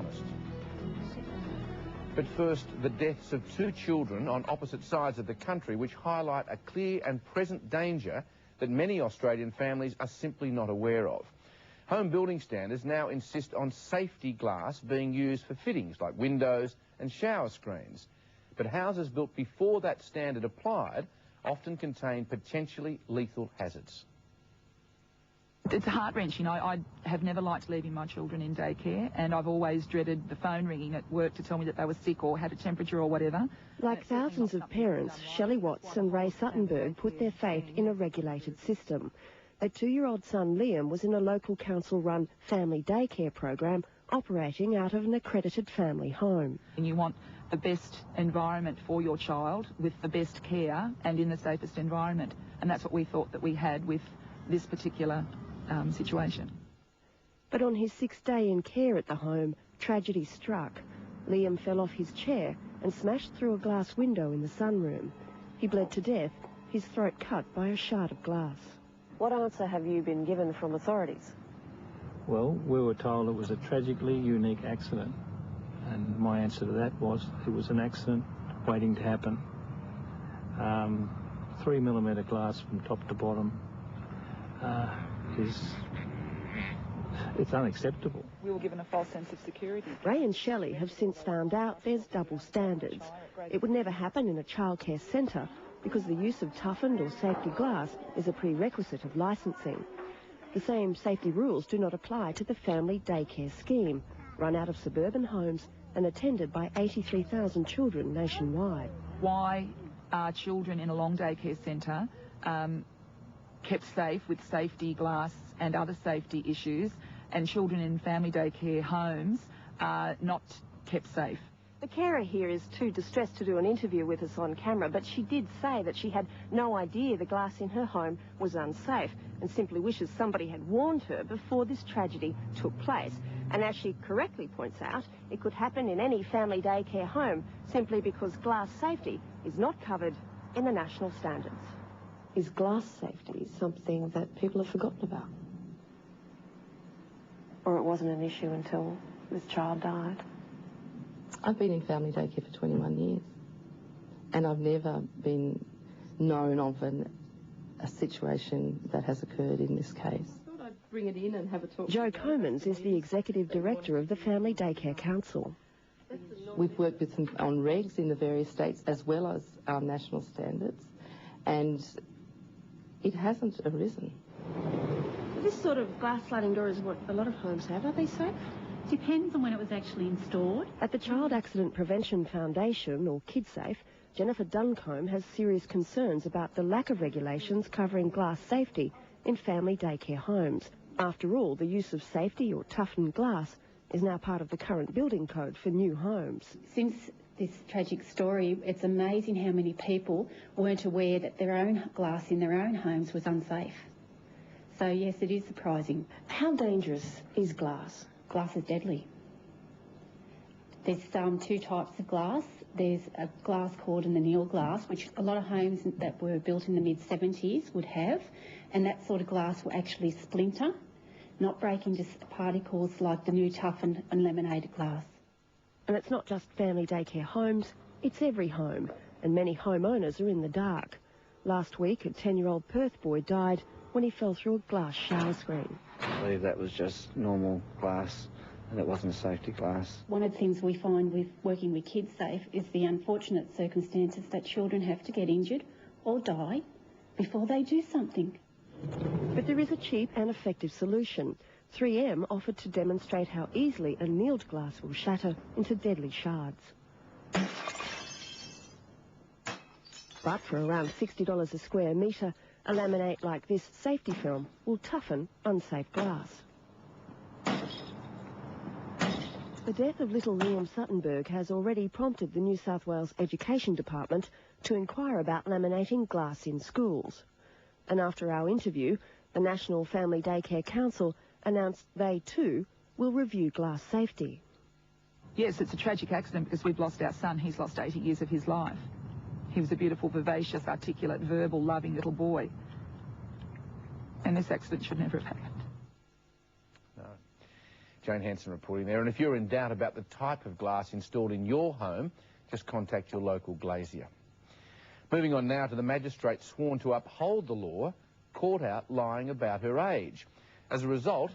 honest. But first, the deaths of 2 children on opposite sides of the country, which highlight a clear and present danger that many Australian families are simply not aware of. Home building standards now insist on safety glass being used for fittings like windows and shower screens. But houses built before that standard applied often contain potentially lethal hazards. It's heart-wrenching. I have never liked leaving my children in daycare, and I've always dreaded the phone ringing at work to tell me that they were sick or had a temperature or whatever. Like thousands of parents, Shelley Watts and Ray Suttonberg put their faith in a regulated system. Their 2-year-old son Liam was in a local council-run family daycare program operating out of an accredited family home. And you want the best environment for your child with the best care and in the safest environment. And that's what we thought that we had with this particular situation. But on his 6th day in care at the home, tragedy struck. Liam fell off his chair and smashed through a glass window in the sunroom. He bled to death, his throat cut by a shard of glass. What answer have you been given from authorities? Well, we were told it was a tragically unique accident. And my answer to that was it was an accident waiting to happen. 3mm glass from top to bottom. It's unacceptable. We were given a false sense of security. Ray and Shelley have since found out there's double standards. It would never happen in a childcare centre because the use of toughened or safety glass is a prerequisite of licensing. The same safety rules do not apply to the family daycare scheme, run out of suburban homes and attended by 83,000 children nationwide. Why are children in a long daycare centre kept safe with safety glass and other safety issues, and children in family daycare homes are not kept safe? The carer here is too distressed to do an interview with us on camera, but she did say that she had no idea the glass in her home was unsafe and simply wishes somebody had warned her before this tragedy took place. And as she correctly points out, it could happen in any family daycare home simply because glass safety is not covered in the national standards. Is glass safety something that people have forgotten about? Or it wasn't an issue until this child died? I've been in family daycare for 21 years, and I've never been known of a situation that has occurred in this case. I thought I'd bring it in and have a talk. Jo Comans is the Executive Director of the Family Daycare Council. We've worked with them on regs in the various states as well as our national standards, and it hasn't arisen. This sort of glass sliding door is what a lot of homes have. Are they safe? Depends on when it was actually installed. At the Child Accident Prevention Foundation, or KidSafe, Jennifer Duncombe has serious concerns about the lack of regulations covering glass safety in family daycare homes. After all, the use of safety or toughened glass is now part of the current building code for new homes. Since this tragic story, it's amazing how many people weren't aware that their own glass in their own homes was unsafe. So yes, it is surprising. How dangerous is glass? Glass is deadly. There's 2 types of glass. There's a glass called an anneal glass, which a lot of homes that were built in the mid-70s would have, and that sort of glass will actually splinter, not break into particles like the new toughened and laminated glass. And it's not just family daycare homes, it's every home, and many homeowners are in the dark. Last week, a 10-year-old Perth boy died when he fell through a glass shower screen. I believe that was just normal glass and it wasn't a safety glass. One of the things we find with working with KidSafe is the unfortunate circumstances that children have to get injured or die before they do something. But there is a cheap and effective solution. 3M offered to demonstrate how easily annealed glass will shatter into deadly shards. But for around $60 a square metre, a laminate like this safety film will toughen unsafe glass. The death of little Liam Suttonberg has already prompted the New South Wales Education Department to inquire about laminating glass in schools. And after our interview, the National Family Daycare Council announced they too will review glass safety. Yes, it's a tragic accident because we've lost our son. He's lost 80 years of his life. He was a beautiful, vivacious, articulate, verbal, loving little boy. And this accident should never have happened. No. Jane Hanson reporting there. And if you're in doubt about the type of glass installed in your home, just contact your local glazier. Moving on now to the magistrate sworn to uphold the law, caught out lying about her age. As a result,